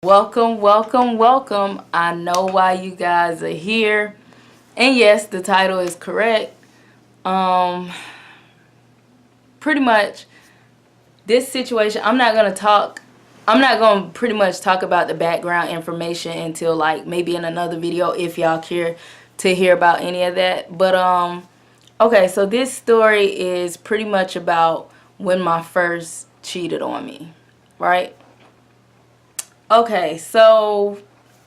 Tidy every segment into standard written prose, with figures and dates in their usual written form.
Welcome, welcome, welcome. I know why you guys are here. And yes, the title is correct. Pretty much this situation, I'm not going to pretty much talk about the background information until like maybe in another video if y'all care to hear about any of that. But okay, so this story is pretty much about when my first cheated on me, right? Okay, so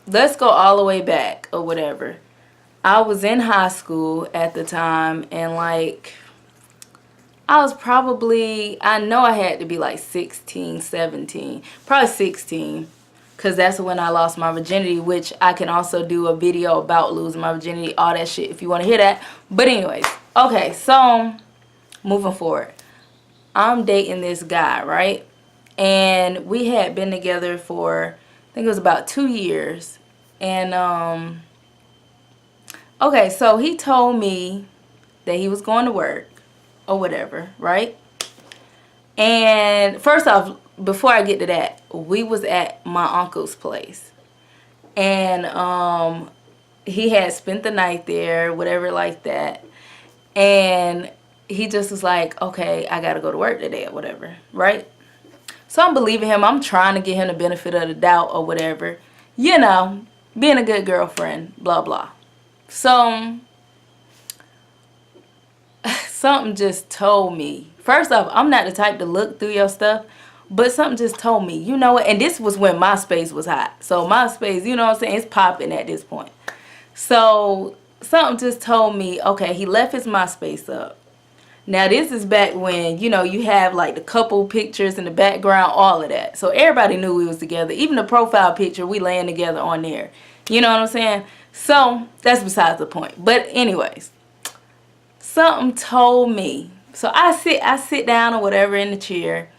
let's go all the way back or whatever. I was in high school at the time, and like I was probably, I know I had to be like 16, 17, probably 16, because that's when I lost my virginity, which I can also do a video about losing my virginity, all that shit if you want to hear that. But anyways, okay, so moving forward, I'm dating this guy, right? And we had been together for, I think it was about 2 years. And okay, so he told me that he was going to work or whatever, right? And first off, before I get to that, we was at my uncle's place. And he had spent the night there, whatever like that. And he just was like, okay, I got to go to work today or whatever, right? So I'm believing him. I'm trying to get him the benefit of the doubt or whatever. You know, being a good girlfriend, blah, blah. So something just told me. First off, I'm not the type to look through your stuff, but something just told me, you know what? And this was when MySpace was hot. So MySpace, you know what I'm saying? It's popping at this point. So something just told me, okay, he left his MySpace up. Now, this is back when, you know, you have like the couple pictures in the background, all of that. So everybody knew we was together. Even the profile picture, we laying together on there. You know what I'm saying? So that's besides the point. But anyways, something told me. So I sit down or whatever in the chair.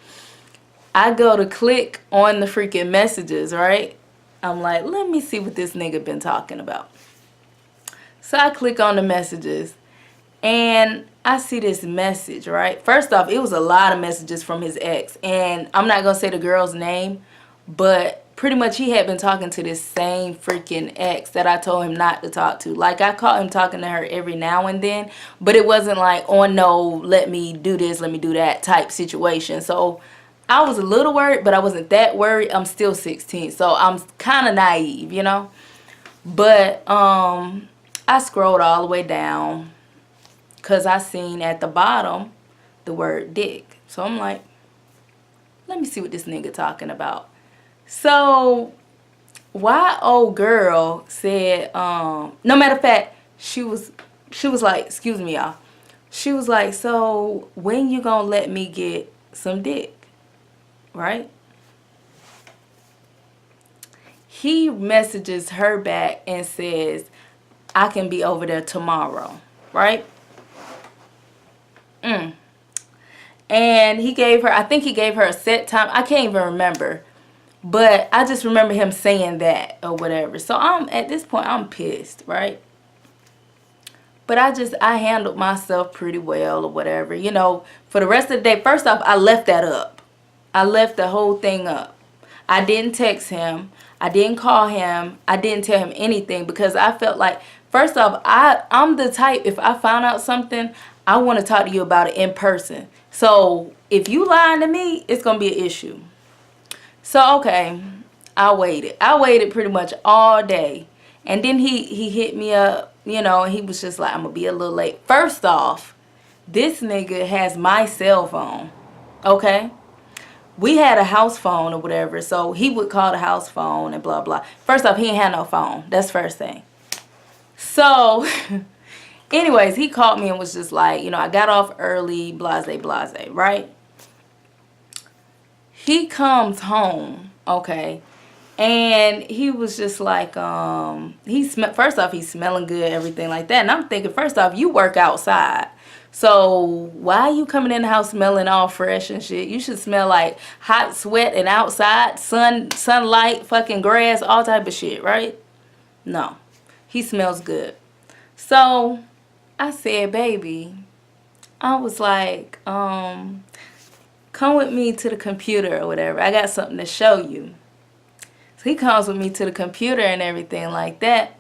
I go to click on the freaking messages, right? I'm like, let me see what this nigga been talking about. So I click on the messages. And I see this message, right? First off, it was a lot of messages from his ex. And I'm not going to say the girl's name, but pretty much he had been talking to this same freaking ex that I told him not to talk to. Like, I caught him talking to her every now and then, but it wasn't like, oh no, let me do this, let me do that type situation. So I was a little worried, but I wasn't that worried. I'm still 16, so I'm kind of naive, you know? But I scrolled all the way down, because I seen at the bottom the word dick. So I'm like, let me see what this nigga talking about. So why old girl said, no matter of fact, she was like, excuse me y'all. She was like, so when you gonna let me get some dick? Right? He messages her back and says, I can be over there tomorrow. Right? And he gave her, I think he gave her a set time. I can't even remember. But I just remember him saying that or whatever. So at this point, I'm pissed, right? But I handled myself pretty well or whatever. You know, for the rest of the day, first off, I left that up. I left the whole thing up. I didn't text him. I didn't call him. I didn't tell him anything because I felt like, first off, I'm the type, if I found out something, I want to talk to you about it in person. So if you lying to me, it's going to be an issue. So, okay, I waited. I waited pretty much all day. And then he hit me up, you know, and he was just like, I'm going to be a little late. First off, this nigga has my cell phone, okay? We had a house phone or whatever, so he would call the house phone and blah, blah. First off, he ain't had no phone. That's first thing. So, anyways, he called me and was just like, you know, I got off early, blase, blase, right? He comes home, okay, and he was just like, first off, he's smelling good, everything like that. And I'm thinking, first off, you work outside. So why are you coming in the house smelling all fresh and shit? You should smell like hot sweat and outside, sunlight, fucking grass, all type of shit, right? No, he smells good. So I said, baby, I was like, come with me to the computer or whatever. I got something to show you. So he comes with me to the computer and everything like that.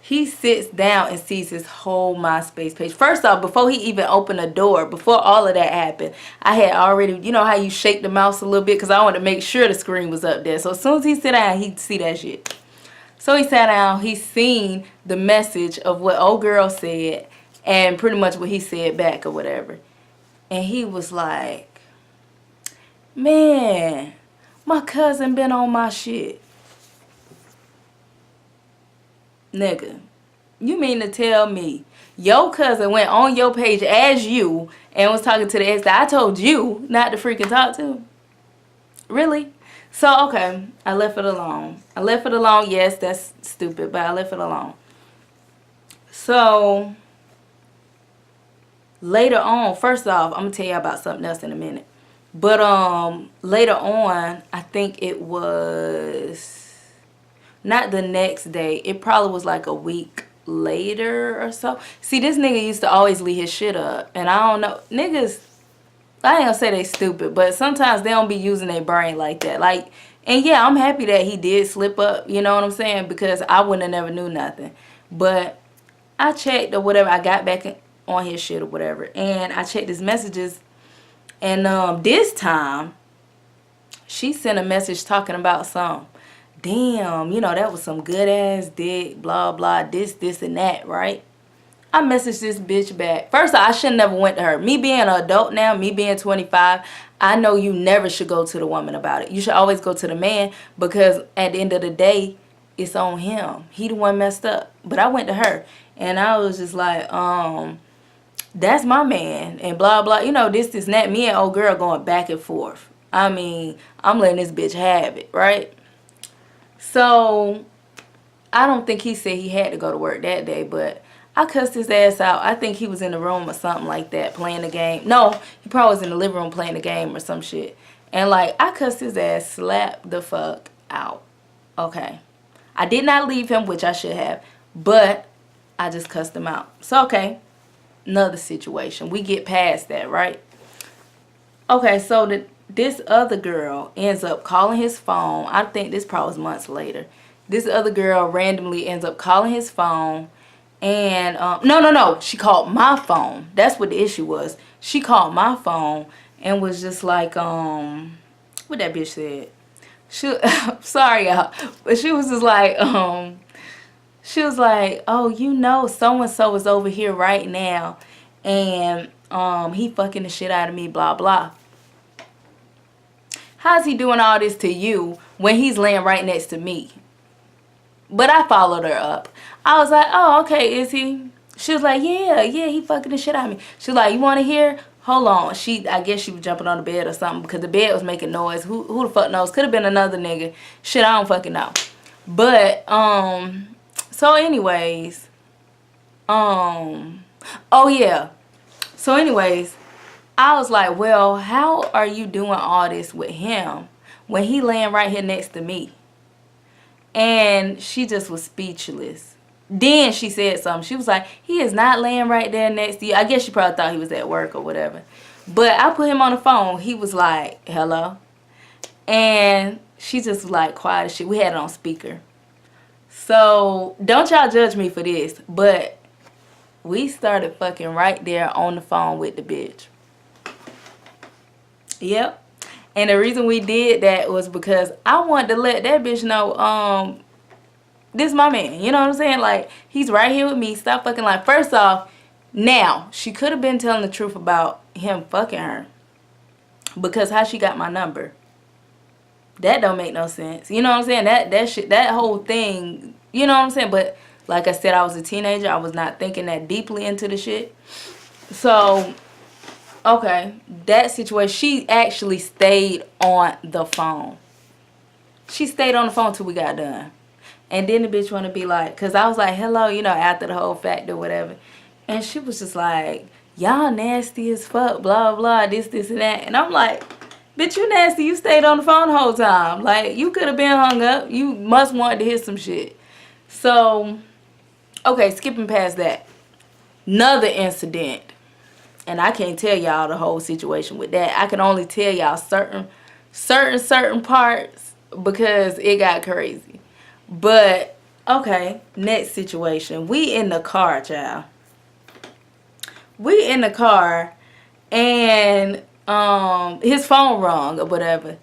He sits down and sees his whole MySpace page. First off, before he even opened the door, before all of that happened, I had already, you know how you shake the mouse a little bit because I wanted to make sure the screen was up there. So as soon as he sit down, he'd see that shit. So he sat down, he seen the message of what old girl said and pretty much what he said back or whatever. And he was like, man, my cousin been on my shit. Nigga, you mean to tell me your cousin went on your page as you and was talking to the ex that I told you not to freaking talk to? Really? So, okay, I left it alone. I left it alone. Yes, that's stupid, but I left it alone. So, later on, first off, I'm going to tell you about something else in a minute. But later on, I think it was not the next day. It probably was like a week later or so. See, this nigga used to always leave his shit up. And I don't know. Niggas, I ain't gonna say they stupid, but sometimes they don't be using their brain like that. Like, and yeah, I'm happy that he did slip up. You know what I'm saying? Because I wouldn't have never knew nothing. But I checked or whatever. I got back on his shit or whatever. And I checked his messages. And this time, she sent a message talking about some, damn, you know, that was some good ass dick, blah, blah, this, and that, right? I messaged this bitch back. First of all, I should never went to her. Me being an adult now, me being 25, I know you never should go to the woman about it. You should always go to the man because at the end of the day, it's on him. He the one messed up. But I went to her and I was just like, that's my man and blah, blah. You know, this, and that. Me and old girl going back and forth. I mean, I'm letting this bitch have it, right? So, I don't think he said he had to go to work that day, but I cussed his ass out. I think he was in the room or something like that playing the game. No, he probably was in the living room playing the game or some shit. And like, I cussed his ass, slapped the fuck out. Okay. I did not leave him, which I should have, but I just cussed him out. So, okay. Another situation. We get past that, right? Okay, so this other girl ends up calling his phone. I think this probably was months later. This other girl randomly ends up calling his phone. And, no. She called my phone. That's what the issue was. She called my phone and was just like, what that bitch said. Sorry, y'all. But she was just like, she was like, oh, you know, so-and-so is over here right now. And he fucking the shit out of me, blah, blah. How's he doing all this to you when he's laying right next to me? But I followed her up. I was like, oh, okay, is he? She was like, yeah, he fucking the shit out of me. She was like, you want to hear? Hold on. I guess she was jumping on the bed or something because the bed was making noise. Who the fuck knows? Could have been another nigga. Shit, I don't fucking know. But, so anyways, oh yeah. So anyways, I was like, well, how are you doing all this with him when he laying right here next to me? And she just was speechless. Then she said something. She was like, he is not laying right there next to you. I guess she probably thought he was at work or whatever. But I put him on the phone. He was like, hello. And she just was like quiet as shit. We had it on speaker. So don't y'all judge me for this. But we started fucking right there on the phone with the bitch. Yep. And the reason we did that was because I wanted to let that bitch know, this my man. You know what I'm saying? Like, he's right here with me. Stop fucking lying. First off, now, she could have been telling the truth about him fucking her. Because how she got my number? That don't make no sense. You know what I'm saying? That shit, that whole thing, you know what I'm saying? But, like I said, I was a teenager. I was not thinking that deeply into the shit. So, okay, that situation, she actually stayed on the phone. She stayed on the phone till we got done. And then the bitch want to be like, because I was like, hello, you know, after the whole fact or whatever. And she was just like, y'all nasty as fuck, blah, blah, this, and that. And I'm like, bitch, you nasty. You stayed on the phone the whole time. Like, you could have been hung up. You must want to hear some shit. So, okay, skipping past that. Another incident. And I can't tell y'all the whole situation with that. I can only tell y'all certain parts because it got crazy. But okay, next situation. We in the car, child. We in the car, and his phone rung or whatever,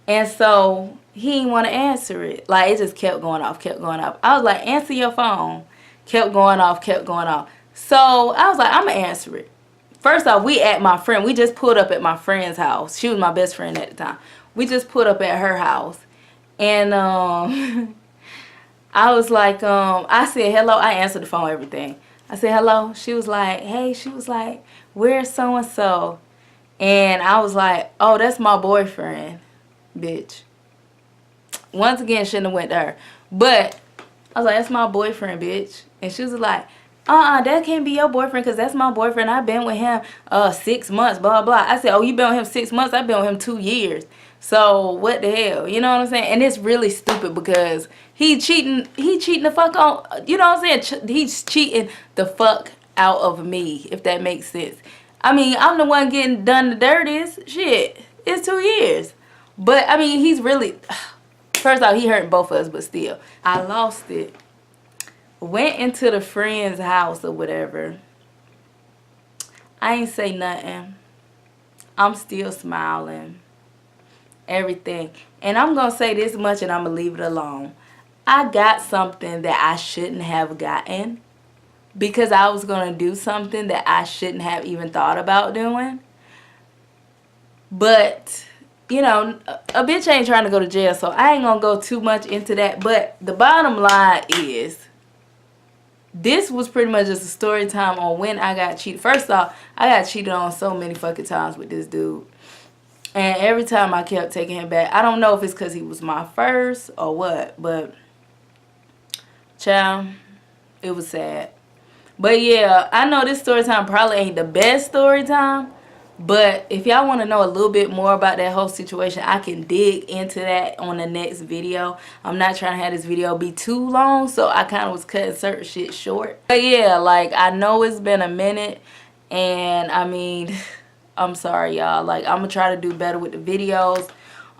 and so he didn't want to answer it. Like, it just kept going off, kept going off. I was like, answer your phone. Kept going off, kept going off. So I was like, I'm gonna answer it. First off, we at my friend. We just pulled up at my friend's house. She was my best friend at the time. We just pulled up at her house, and I was like, I said hello. I answered the phone, everything. I said hello. She was like, hey. She was like, where's so and so? And I was like, oh, that's my boyfriend, bitch. Once again, shouldn't have went to her. But I was like, that's my boyfriend, bitch. And she was like, that can't be your boyfriend because that's my boyfriend. I've been with him 6 months, blah, blah. I said, oh, you been with him 6 months? I've been with him 2 years. So what the hell? You know what I'm saying? And it's really stupid because he cheating the fuck on, you know what I'm saying? He's cheating the fuck out of me, if that makes sense. I mean, I'm the one getting done the dirtiest. Shit, it's 2 years. But, I mean, he's really, first off, he hurt both of us, but still. I lost it. Went into the friend's house or whatever. I ain't say nothing. I'm still smiling. Everything. And I'm going to say this much and I'm going to leave it alone. I got something that I shouldn't have gotten because I was going to do something that I shouldn't have even thought about doing. But, you know, a bitch ain't trying to go to jail, so I ain't going to go too much into that. But the bottom line is, this was pretty much just a story time on when I got cheated. First off, I got cheated on so many fucking times with this dude. And every time I kept taking him back. I don't know if it's because he was my first or what. But, child, it was sad. But, yeah, I know this story time probably ain't the best story time. But if y'all want to know a little bit more about that whole situation, I can dig into that on the next video. I'm not trying to have this video be too long, so I kind of was cutting certain shit short. But yeah, like, I know it's been a minute, and I mean, I'm sorry, y'all. Like, I'm going to try to do better with the videos.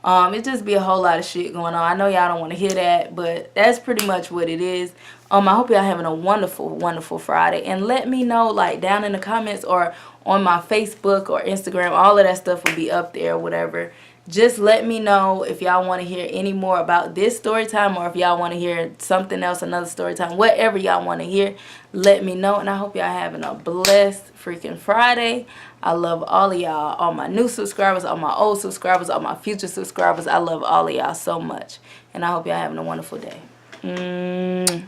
It just be a whole lot of shit going on. I know y'all don't want to hear that, but that's pretty much what it is. I hope y'all having a wonderful, wonderful Friday. And let me know, like, down in the comments or on my Facebook or Instagram. All of that stuff will be up there or whatever. Just let me know if y'all want to hear any more about this story time or if y'all want to hear something else, another story time. Whatever y'all want to hear, let me know. And I hope y'all having a blessed freaking Friday. I love all of y'all, all my new subscribers, all my old subscribers, all my future subscribers. I love all of y'all so much. And I hope y'all having a wonderful day.